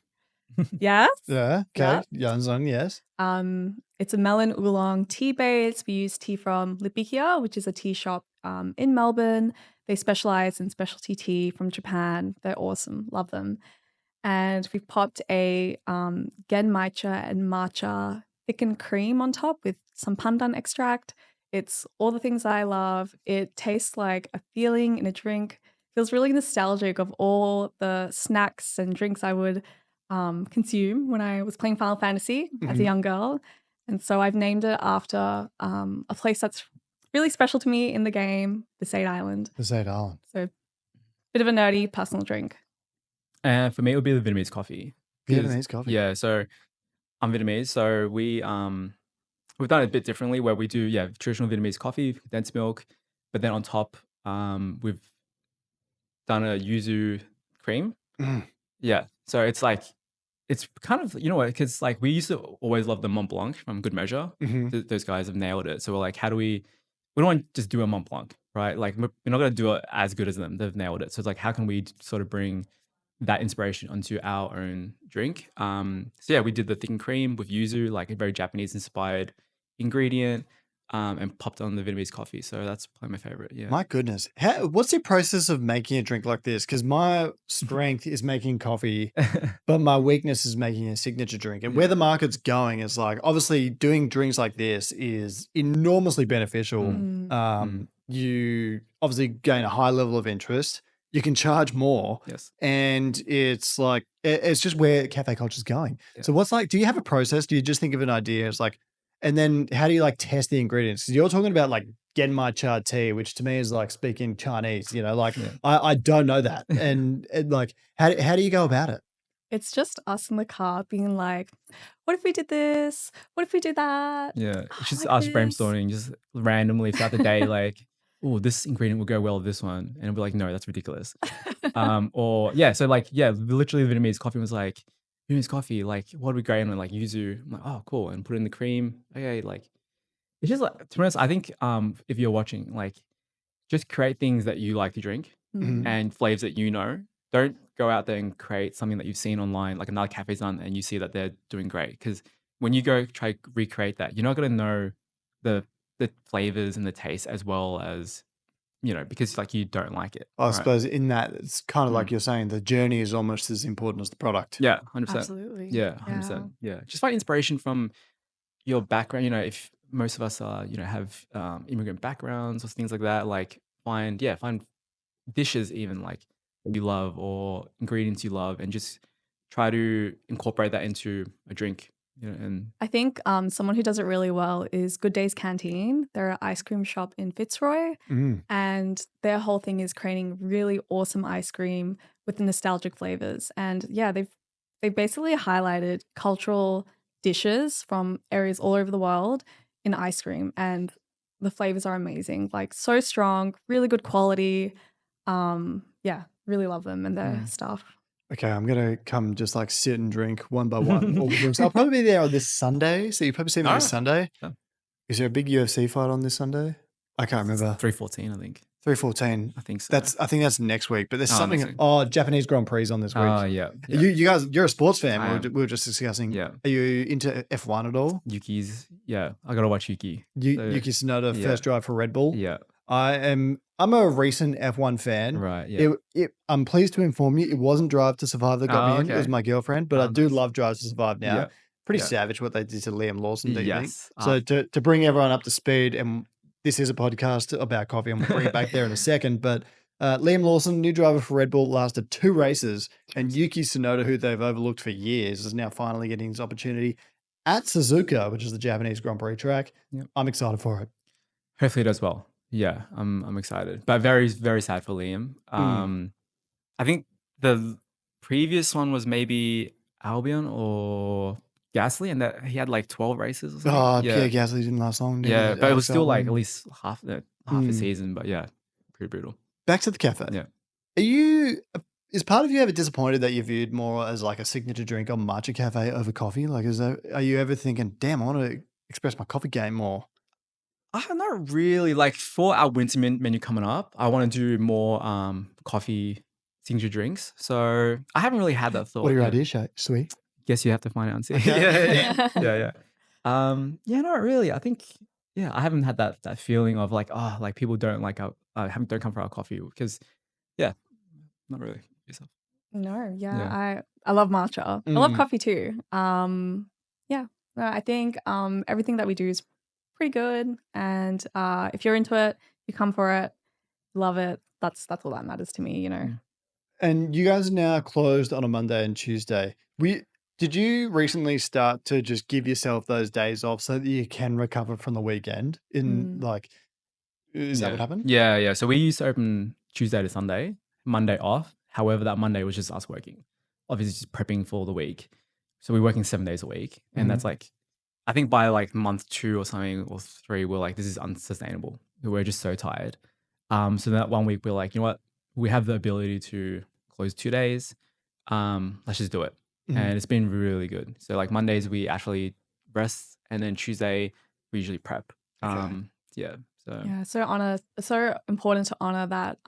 Yes? Yeah. Okay. Yeah. Yanzon, yes. It's a melon oolong tea base. We use tea from Lipikia, which is a tea shop in Melbourne. They specialize in specialty tea from Japan. They're awesome. Love them. And we've popped a genmaicha and matcha thickened cream on top with some pandan extract. It's all the things I love. It tastes like a feeling in a drink. Feels really nostalgic of all the snacks and drinks I would consume when I was playing Final Fantasy as a Mhm. young girl. And so I've named it after a place that's really special to me in the game, the Sade Island. The Zayt Island. So bit of a nerdy personal drink. And for me, it would be the Vietnamese coffee. 'Cause- Vietnamese coffee. Yeah, so I'm Vietnamese, so we've done it a bit differently where we do traditional Vietnamese coffee, condensed milk, but then on top we've done a yuzu cream. Mm. Yeah, so it's like it's kind of what, because like we used to always love the Mont Blanc from Good Measure. Mhm. Those guys have nailed it. So we're like, how do we don't want to just do a Mont Blanc, right? Like we're not gonna do it as good as them. They've nailed it. So it's like, how can we sort of bring that inspiration onto our own drink? So yeah, we did the thickened cream with yuzu, like a very Japanese inspired ingredient, and popped on the Vietnamese coffee. So that's probably my favorite. Yeah. My goodness. What's the process of making a drink like this? Because my strength is making coffee, but my weakness is making a signature drink. And where the market's going is like, obviously, doing drinks like this is enormously beneficial. You obviously gain a high level of interest. You can charge more. Yes. And it's like, it's just where cafe culture is going. Yeah. So what's like, do you have a process? Do you just think of an idea? It's like, and then how do you like test the ingredients? 'Cause you're talking about like Genmai cha tea, which to me is like speaking Chinese, like Yeah. I don't know that. And like, how do you go about it? It's just us in the car being like, what if we did this? What if we did that? Yeah, Oh, it's just like us this. brainstorming just randomly throughout the day, like, oh, this ingredient will go well with this one. And we're like, no, that's ridiculous. So like, literally Vietnamese coffee was like, Vietnamese coffee, like, what would be great on like yuzu? I'm like, oh, cool. And put it in the cream. Okay, like, it's just like, to be honest, I think if you're watching, like, just create things that you like to drink Mhm. and flavors that you know. Don't go out there and create something that you've seen online, like another cafe's done, and you see that they're doing great. Because when you go try recreate that, you're not going to know the flavors and the taste as well as because like you don't like it. I right? suppose in that it's kind of like you're saying, the journey is almost as important as the product. Yeah, 100%. Absolutely. Yeah, 100%. Yeah, just find inspiration from your background. If most of us are have immigrant backgrounds or things like that, like find dishes even like that you love or ingredients you love, and just try to incorporate that into a drink. And I think someone who does it really well is Good Days Canteen. They're an ice cream shop in Fitzroy, Mm. and their whole thing is creating really awesome ice cream with the nostalgic flavors. And yeah, they've basically highlighted cultural dishes from areas all over the world in ice cream, and the flavors are amazing. Like so strong, really good quality. Really love them and their stuff. Okay, I'm gonna come just like sit and drink one by one all the drinks. I'll probably be there on this Sunday, so you probably see me this Alright. Sunday. Yeah. Is there a big UFC fight on this Sunday? I can't remember. 314, I think. 314. I think so. I think that's next week. But there's Oh, something. next week. Oh, Japanese Grand Prix on this week. Oh yeah. You guys, you're a sports fan. I We were just discussing. Yeah. Are you into F1 at all? Yuki's. Yeah, I gotta watch Yuki. Yuki Tsunoda, yeah. first drive for Red Bull. Yeah. I'm a recent F1 fan. Right. Yeah. I'm pleased to inform you, it wasn't Drive to Survive that got me in. It was okay. my girlfriend, but I do nice. love Drive to Survive now. Yeah. Pretty Yeah. savage what they did to Liam Lawson, don't you think? Yes. So to bring everyone up to speed, and this is a podcast about coffee, and we'll bring it back there in a second, but Liam Lawson, new driver for Red Bull, lasted 2 races, and Yuki Tsunoda, who they've overlooked for years, is now finally getting his opportunity at Suzuka, which is the Japanese Grand Prix track. Yep. I'm excited for it. Hopefully it does well. Yeah, I'm excited, but very very sad for Liam. I think the previous one was maybe Albion or Gasly, and that he had like 12 races or something. Oh, Pierre Gasly didn't last long. Yeah, but it was still like Albon. at least half a season. But yeah, pretty brutal. Back to the cafe. Yeah. Is part of you ever disappointed that you're viewed more as like a signature drink on Matcha Cafe over coffee? Like, are you ever thinking, damn, I want to express my coffee game more? Not really. Like for our winter menu coming up, I want to do more coffee signature drinks. So I haven't really had that thought. What are your yet. ideas, Sweet? Guess you have to find out and see. Okay. Yeah. Not really. I think I haven't had that feeling of like like people don't like our don't come for our coffee because not really yourself. No, Yeah. I love matcha. I love coffee too. No, I think everything that we do is pretty good. And if you're into it, you come for it, love it. That's all that matters to me, you know. And you guys are now closed on a Monday and Tuesday. Did you recently start to just give yourself those days off so that you can recover from the weekend? Is that what happened? Yeah. So we used to open Tuesday to Sunday, Monday off. However, that Monday was just us working, obviously just prepping for the week. So we're working 7 days a week, and that's like, I think by like month 2 or something or 3, we're like, this is unsustainable. We're just so tired. So that one week we're like, you know what? We have the ability to close 2 days. Let's just do it. And it's been really good. So like Mondays we actually rest, and then Tuesday we usually prep. Okay. Yeah. So Yeah, so important to honor that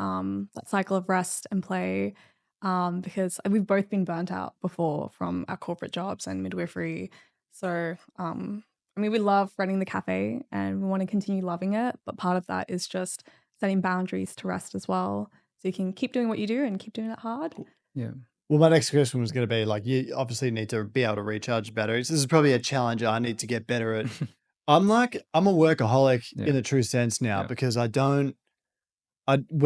cycle of rest and play, because we've both been burnt out before from our corporate jobs and midwifery. So I mean, we love running the cafe and we want to continue loving it, but part of that is just setting boundaries to rest as well, so you can keep doing what you do and keep doing it hard. yeah. Well, my next question was going to be like, you obviously need to be able to recharge batteries. This is probably a challenge I need to get better at. I'm a workaholic Yeah. in a true sense now Yeah. because when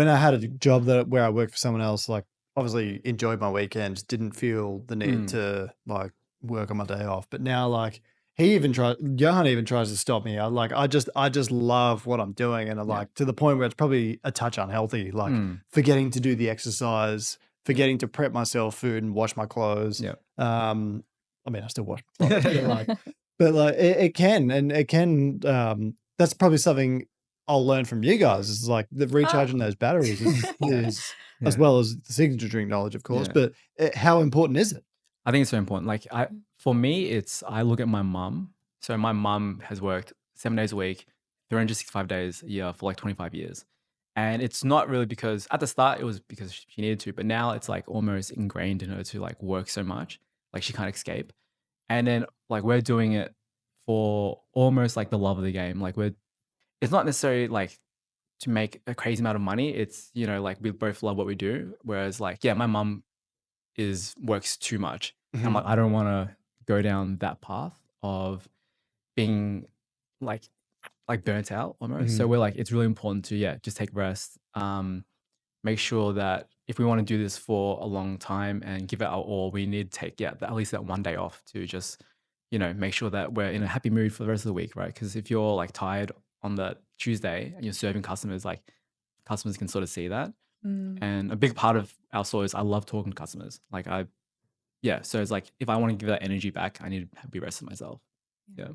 I had a job where I worked for someone else, like obviously enjoyed my weekends, didn't feel the need to like work on my day off. But now like Johan even tries to stop me. I just love what I'm doing. And I like to the point where it's probably a touch unhealthy, like forgetting to do the exercise, forgetting to prep myself food and wash my clothes. Yeah. I mean, I still wash my clothes, but it can, that's probably something I'll learn from you guys is like the recharging those batteries is as well as the signature drink knowledge, of course, but how important is it? I think it's so important. Like for me, I look at my mum. So my mum has worked 7 days a week, 365 days a year for like 25 years. And it's not really because at the start it was because she needed to, but now it's like almost ingrained in her to like work so much, like she can't escape. And then like we're doing it for almost like the love of the game. Like it's not necessarily like to make a crazy amount of money. It's, you know, like we both love what we do. Whereas like, yeah, my mum works too much. And I'm like, I don't want to go down that path of being like burnt out almost. So we're like, it's really important to just take rest. Make sure that if we want to do this for a long time and give it our all, we need to take at least that one day off to just, you know, make sure that we're in a happy mood for the rest of the week, right? Because if you're like tired on the Tuesday and you're serving customers, like customers can sort of see that. And a big part of our store is I love talking to customers. So it's like if I want to give that energy back, I need to be resting myself. Yeah.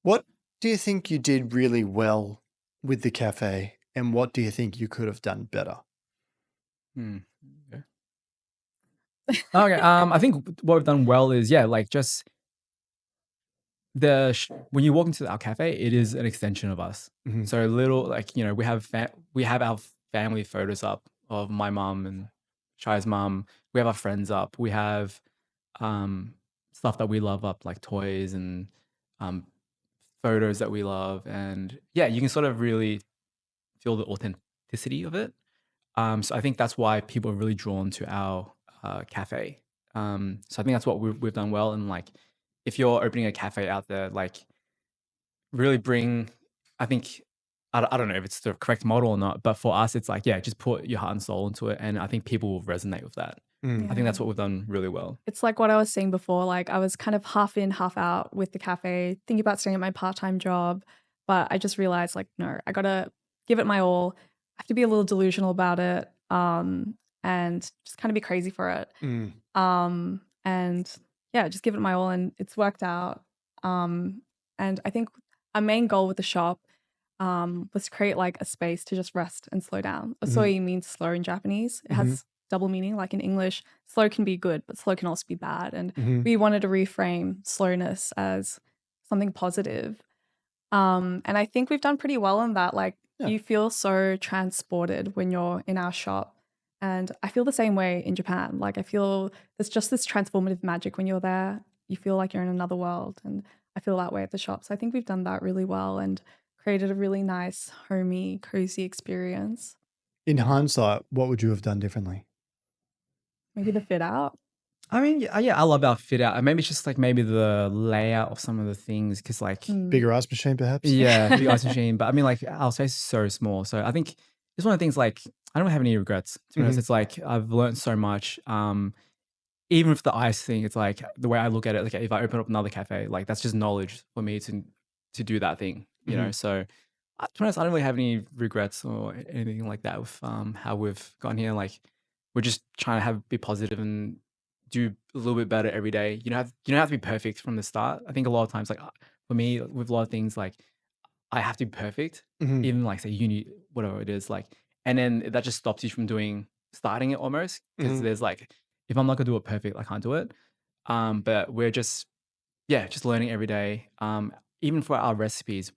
What do you think you did really well with the cafe, and what do you think you could have done better? Okay. I think what we've done well is like just when you walk into our cafe, it is an extension of us. So little like, you know, we have our family photos up of my mom and Shai's mom. We have our friends up. We have stuff that we love up, like toys and photos that we love. And you can sort of really feel the authenticity of it. So I think that's why people are really drawn to our cafe. So I think that's what we've done well. And like, if you're opening a cafe out there, like really bring, I think, I don't know if it's the correct model or not, but for us, it's like, just put your heart and soul into it. And I think people will resonate with that. I think that's what we've done really well. It's like what I was saying before, like I was kind of half in, half out with the cafe, thinking about staying at my part-time job, but I just realized like, no, I gotta give it my all. I have to be a little delusional about it, and just kind of be crazy for it. And just give it my all, and it's worked out. And I think our main goal with the shop was to create like a space to just rest and slow down. Osoi means slow in Japanese. It has double meaning. Like in English, slow can be good, but slow can also be bad. And we wanted to reframe slowness as something positive. And I think we've done pretty well on that. Like you feel so transported when you're in our shop. And I feel the same way in Japan. Like I feel there's just this transformative magic when you're there. You feel like you're in another world. And I feel that way at the shop. So I think we've done that really well and created a really nice, homey, cozy experience. In hindsight, what would you have done differently? Maybe the fit out. I mean, yeah, I love our fit out. And maybe it's just like maybe the layout of some of the things. Cause like, Bigger ice machine, perhaps. yeah, big ice machine. But I mean, like our space is so small. So I think it's one of the things like, I don't have any regrets. To be honest, it's like I've learned so much. Even with the ice thing, it's like the way I look at it, like if I open up another cafe, like that's just knowledge for me to do that thing, you know? So to be honest, I don't really have any regrets or anything like that with how we've gotten here. Like we're just trying to be positive and do a little bit better every day. You don't have to be perfect from the start. I think a lot of times, like for me, with a lot of things, like I have to be perfect, even like say uni, whatever it is, like, and then that just stops you from starting it almost because there's like, if I'm not gonna do it perfect, I can't do it. But we're just learning every day. Even for our recipes,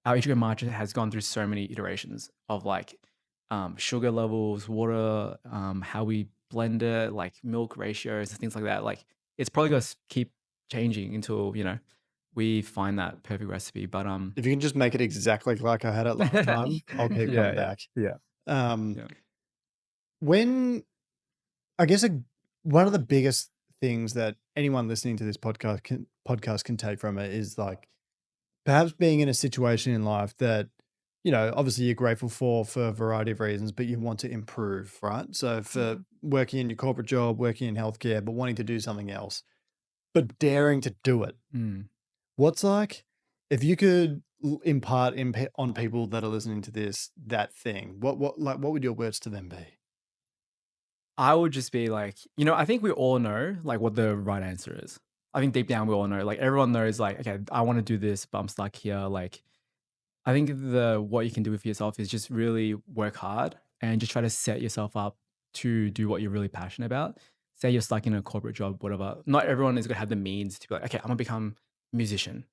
our Ichigo matcha has gone through so many iterations of like sugar levels, water, how we blend it, like milk ratios and things like that. Like it's probably gonna keep changing until we find that perfect recipe. But If you can just make it exactly like I had it last time, I'll keep coming back. yeah. When I guess one of the biggest things that anyone listening to this podcast can take from it is like perhaps being in a situation in life that, obviously you're grateful for a variety of reasons, but you want to improve, right? So for working in your corporate job, working in healthcare, but wanting to do something else, but daring to do it. What's like, if you could impart on people that are listening to this, that thing, what would your words to them be? I would just be like, I think we all know like what the right answer is. I think deep down we all know, like everyone knows like, okay, I want to do this, but I'm stuck here. Like, I think what you can do with yourself is just really work hard and just try to set yourself up to do what you're really passionate about. Say you're stuck in a corporate job, whatever. Not everyone is gonna have the means to be like, okay, I'm gonna become a musician,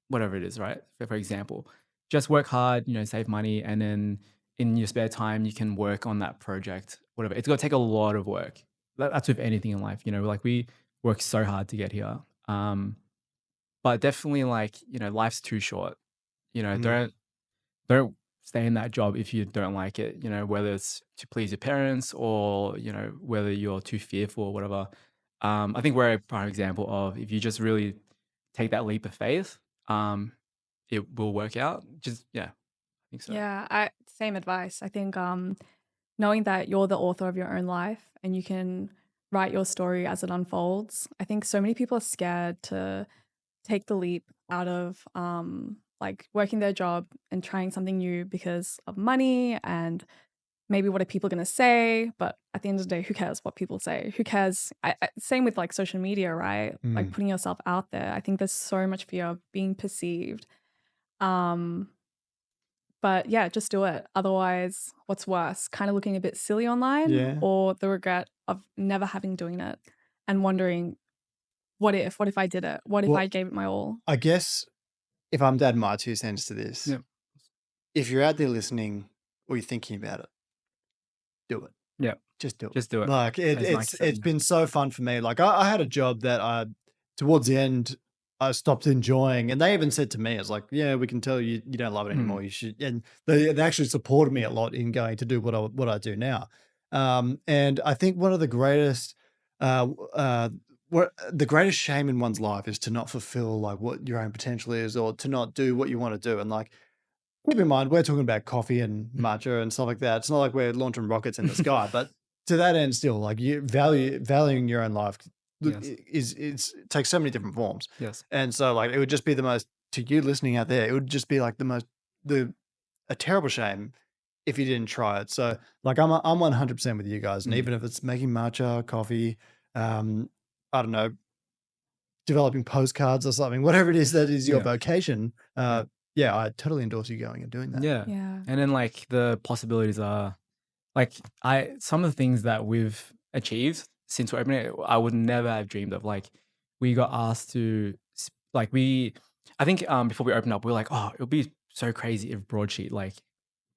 whatever it is, right? For example, just work hard, save money, and then in your spare time you can work on that project, whatever. It's gonna take a lot of work. That's with anything in life, like we work so hard to get here. But definitely like, life's too short. Don't stay in that job if you don't like it, whether it's to please your parents or, whether you're too fearful or whatever. I think we're a prime example of if you just really take that leap of faith, it will work out. I think so. Yeah, same advice. I think knowing that you're the author of your own life and you can write your story as it unfolds. I think so many people are scared to take the leap out of like working their job and trying something new because of money and maybe what are people going to say, but at the end of the day, who cares what people say? Who cares? Same with like social media, right? Like putting yourself out there. I think there's so much fear of being perceived. But yeah, just do it. Otherwise, what's worse? Kind of looking a bit silly online, or the regret of never having doing it and wondering, what if I did it? What if I gave it my all? I guess if I'm to add my 2 cents to this, if you're out there listening or you're thinking about it, do it. Yeah. Just do it. Just do it. Like it's been so fun for me. Like I had a job that towards the end I stopped enjoying, and they even said to me, "It's like, yeah, we can tell you don't love it anymore. You should." And they actually supported me a lot in going to do what I do now. And I think one of the greatest, the greatest shame in one's life is to not fulfill like what your own potential is, or to not do what you want to do. And like, keep in mind, we're talking about coffee and matcha and stuff like that. It's not like we're launching rockets in the sky, but to that end, still, like you valuing your own life is takes so many different forms. Yes. And so like it would just be the most, to you listening out there, it would just be like a terrible shame if you didn't try it. So like I'm 100% with you guys, and even if it's making matcha, coffee, I don't know, developing postcards or something, whatever it is that is your vocation. I totally endorse you going and doing that. Yeah. And then like the possibilities are like some of the things that we've achieved since we're opening it, I would never have dreamed of. Like we got asked to I think before we opened up, we were like, oh, it would be so crazy if Broadsheet like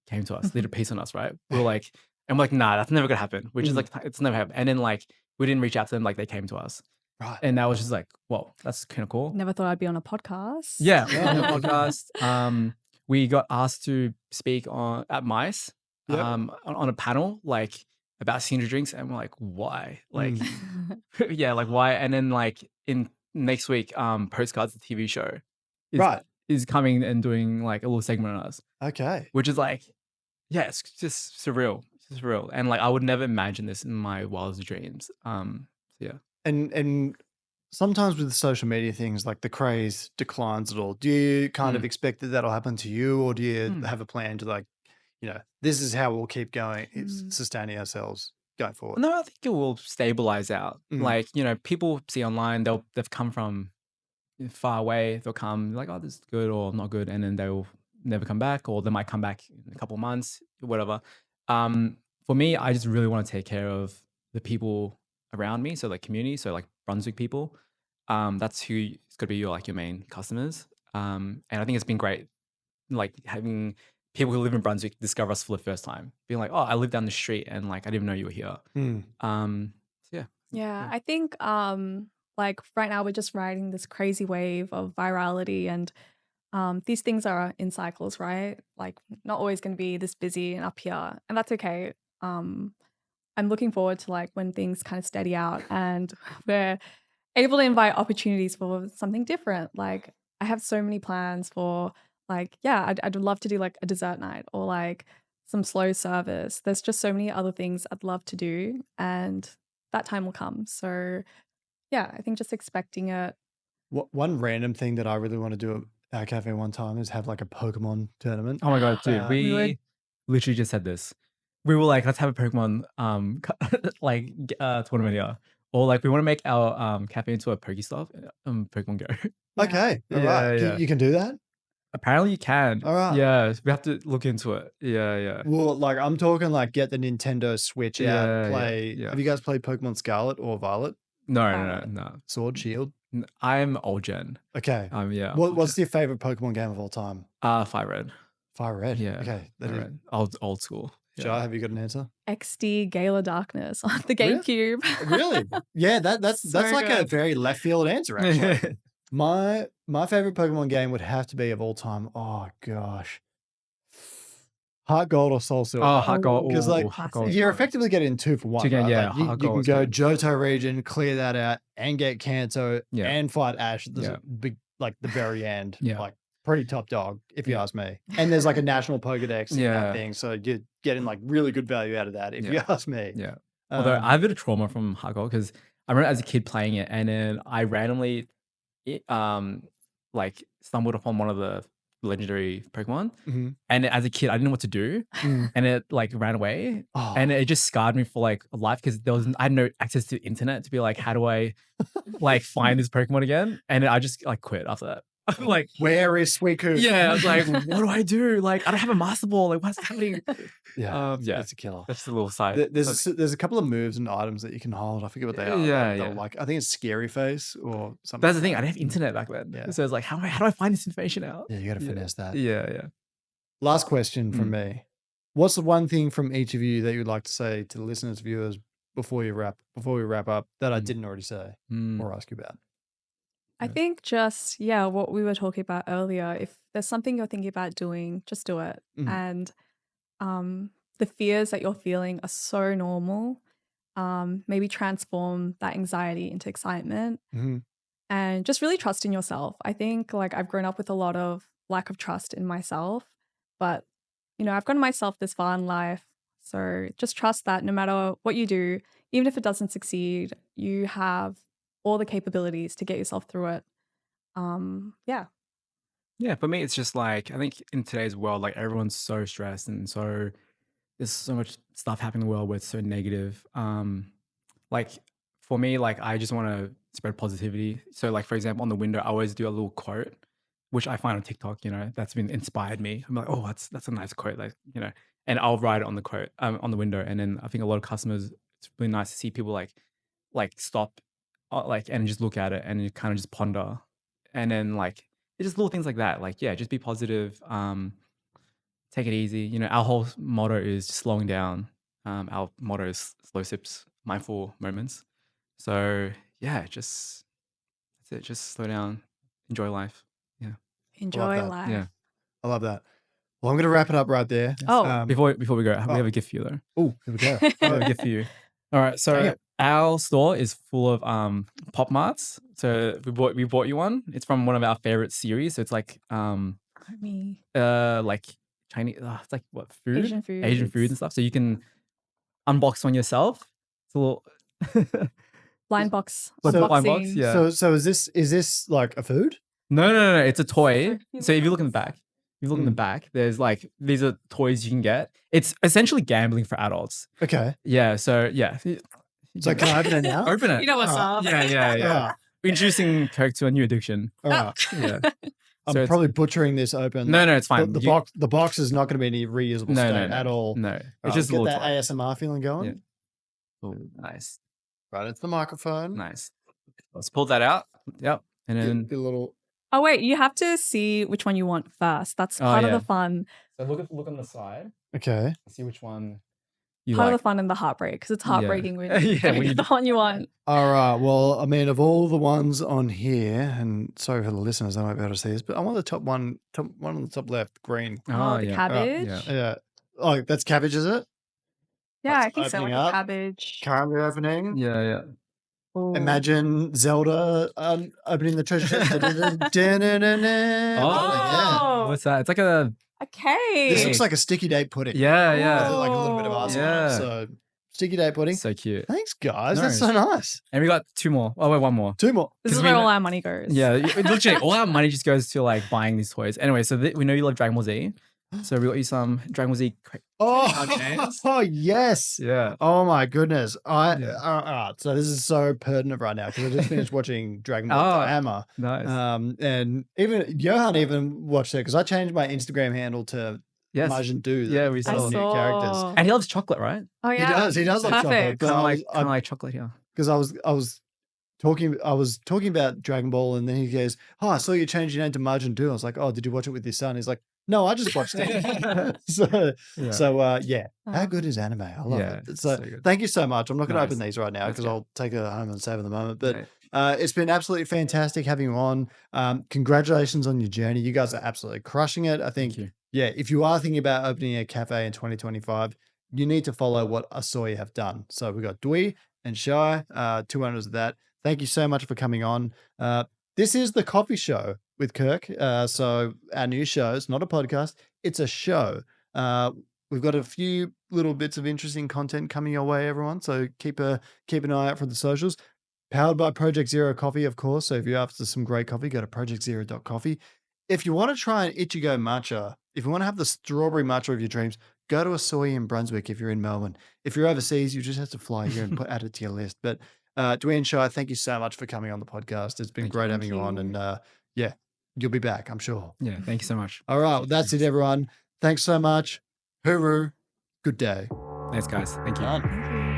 came to us, did a piece on us, right? We were like, and we're like, nah, that's never gonna happen. Which is like, it's never happened. And then like we didn't reach out to them, like they came to us. Right. And that was just like, well, that's kind of cool. Never thought I'd be on a podcast. Yeah, on a podcast. We got asked to speak at MICE on a panel. Like about senior drinks, and we're like, why? Like, Mm. yeah, like why? And then like in next week, Postcards, the TV show, is Right. is coming and doing like a little segment on us, Okay. which is like, yeah, it's just surreal. It's just surreal. And like I would never imagine this in my wildest dreams. So yeah. And sometimes with social media things, like the craze declines at all. Do you kind of Mm. expect that that'll happen to you, or do you Mm. have a plan to like, this is how we'll keep going, Mm. sustaining ourselves going forward? No, I think it will stabilize out. Mm. Like, people see online, they've come from far away. They'll come like, oh, this is good or not good, and then they'll never come back, or they might come back in a couple of months, whatever. For me, I just really want to take care of the people around me, so like community, so like Brunswick people. That's who it's got to be your main customers. And I think it's been great, like having people who live in Brunswick discover us for the first time, being like, oh, I live down the street, and like I didn't even know you were here. Mm. So yeah. Yeah, I think like right now we're just riding this crazy wave of virality, and these things are in cycles, right? Like not always going to be this busy and up here, and that's okay. I'm looking forward to like when things kind of steady out and we're able to invite opportunities for something different. Like I have so many plans for like, yeah, I'd love to do like a dessert night or like some slow service. There's just so many other things I'd love to do, and that time will come. So yeah, I think just expecting it. One random thing that I really want to do at our cafe one time is have like a Pokemon tournament. Oh my god, dude, We were- we literally just said this. We were like, let's have a Pokemon tournament here, or like we want to make our cafe into a Pokestop, Pokemon Go. Yeah. Okay, all Yeah, right. yeah. You can do that. Apparently, you can. All right. Yeah, we have to look into it. Yeah, yeah. Well, like I'm talking like get the Nintendo Switch out, Yeah, yeah, play. yeah. Have you guys played Pokemon Scarlet or Violet? No, Violet. no. Sword, Shield. I'm old gen. Okay. Yeah. What's your favorite Pokemon game of all time? Fire Red? Fire Red. Yeah. Okay. Fire Red. Old school. Shai, have you got an answer? XD Gala Darkness on the Really? GameCube. Really? Yeah, that's So like a good. very left field answer, actually. My favorite Pokemon game would have to be of all time. Oh gosh. Heart Gold or Soul Silver. Oh, Heart Gold. Because like Heart Gold. you're effectively getting 2 for 1. Two game, right? yeah, Like, you Heart can Gold is go good. Johto region, clear that out, and get Kanto Yeah. and fight Ash at the Yeah. big, like the very end. Yeah. Like pretty top dog, if you Yeah. ask me. And there's like a national Pokedex in Yeah. that thing, so you're getting like really good value out of that, if you Yeah. ask me. Yeah. Although Um, I have a bit of trauma from Heart Gold because I remember as a kid playing it, and then I randomly, like stumbled upon one of the legendary Pokemon, mhm. and as a kid I didn't know what to do, Mm. and it like ran away, Oh. and it just scarred me for like life because I had no access to the internet to be like, how do I like find this Pokemon again? And I just like quit after that. Like, Where is Suicune? yeah, I was like, what do I do? Like, I don't have a Master Ball. Like, what's happening? Yeah, Yeah. it's a killer. That's a little side. There's a couple of moves and items that you can hold. I forget what they are. Yeah, They're yeah. like I think it's Scary Face or something. That's the like thing. that. I didn't have internet back then. Yeah. So it's like, how do I find this information out? Yeah, you got to finesse that. Yeah. Last question from me. What's the one thing from each of you that you'd like to say to the listeners, viewers, before we wrap up that I didn't already say or ask you about? I think just, yeah, what we were talking about earlier, if there's something you're thinking about doing, just do it. Mhm. And the fears that you're feeling are so normal. Maybe transform that anxiety into excitement Mhm. and just really trust in yourself. I think like I've grown up with a lot of lack of trust in myself, but I've gotten myself this far in life. So just trust that no matter what you do, even if it doesn't succeed, you have all the capabilities to get yourself through it. Yeah. Yeah, for me, it's just like, I think in today's world, like everyone's so stressed, and so there's so much stuff happening in the world where it's so negative. Like for me, like I just want to spread positivity. So like, for example, on the window, I always do a little quote, which I find on TikTok, that's been inspired me. I'm like, oh, that's a nice quote. Like, and I'll write it on the quote, on the window. And then I think a lot of customers, it's really nice to see people like stop, like, and just look at it and you kind of just ponder. And then like, it's just little things like that. Like, yeah, just be positive. Take it easy. Our whole motto is slowing down. Our motto is slow sips, mindful moments. So yeah, that's it. Just slow down, enjoy life. Yeah. Enjoy that. life. Yeah. I love that. Well, I'm going to wrap it up right there. Oh. Before we go, we have a gift for you though. Oh, here we go. We have a gift for you. All right, so Damn. our store is full of pop marts. So we bought you one. It's from one of our favorite series. So it's like like Chinese. It's like what food? Asian food. Asian food and stuff. So you can unbox one yourself. It's a little blind box. Blind box, Unboxing. yeah. So is this like a food? No. It's a toy. So if you look in the nice. back, there's like these are toys you can get. It's essentially gambling for adults. Okay. Yeah. So yeah. So can I open it now? Open it. You know what's up. Yeah. We're introducing Kirk to a new addiction. All right. Yeah. I'm So probably butchering this open. No, it's fine. The box is not going to be any reusable state at all. No, Right, it's just a get little that toy. ASMR feeling going. Yeah. Oh, nice. Right into the microphone. Nice. Let's pull that out. Yep. And then Get a little. Oh wait, you have to see which one you want first. That's part of the fun. so look on the side. Okay. See which one you Part like. of the fun and the heartbreak, because it's heartbreaking when you Yeah, when get the one you want. All right. Well, I mean, of all the ones on here, and sorry for the listeners, they won't be able to see this, but I want the top one on the top left, green. Oh, the cabbage. Yeah. Yeah. Oh, that's cabbage, is it? Yeah, I That's think so. Like opening a up. cabbage. Currently opening. Yeah. Ooh. Imagine Zelda opening the treasure chest. Oh. What's that? It's like a Okay. This looks like a sticky date pudding. yeah. Like a little bit of arsenal. Yeah. So sticky date pudding. So cute. Thanks, guys. No That's so nice. And we got two more. Oh wait, one more. Two more. This is 'Cause where we all know- our money goes. Yeah, literally all our money just goes to like buying these toys. Anyway, so we know you love Dragon Ball Z, so we got you some Dragon Ball Z. Oh yes. Yeah. Oh my goodness. All Yeah. right. So this is so pertinent right now because I just finished watching Dragon Ball Hammer. Nice. And even Johan watched it because I changed my Instagram handle to Yes. Majin Du. Yeah, we for saw. the new characters. And he loves chocolate, right? Oh He yeah. does love chocolate. Perfect. But Kind of like chocolate here. because I was talking about Dragon Ball, and then he goes, "Oh, I saw you change your name to Majin Du." I was like, "Oh, did you watch it with your son?" He's like, "No, I just watched it." Yeah. How good is anime? I love Yeah, it. So so good. thank you so much. I'm not going to Nice. open these right now That's because I'll take it home and save in the moment. But Right. it's been absolutely fantastic having you on. Congratulations on your journey. You guys are absolutely crushing it. I think, Thank you. yeah, if you are thinking about opening a cafe in 2025, you need to follow what Osoi have done. So we've got Dwee and Shai, two owners of that. Thank you so much for coming on. This is the coffee show with Kirk. So our new show is not a podcast, it's a show. We've got a few little bits of interesting content coming your way, everyone. So keep an eye out for the socials. Powered by Project Zero Coffee, of course. So if you're after some great coffee, go to projectzero.coffee. If you want to try an Ichigo matcha, if you want to have the strawberry matcha of your dreams, go to Osoi in Brunswick if you're in Melbourne. If you're overseas, you just have to fly here and add it to your list. But Dwayne and Shai, thank you so much for coming on the podcast. It's been great having you on. And yeah, you'll be back, I'm sure. Yeah. Thank you so much. All right. Well, that's it, everyone. Thanks so much. Hooroo. Good day. Thanks, guys. Thank you. Done. Thank you.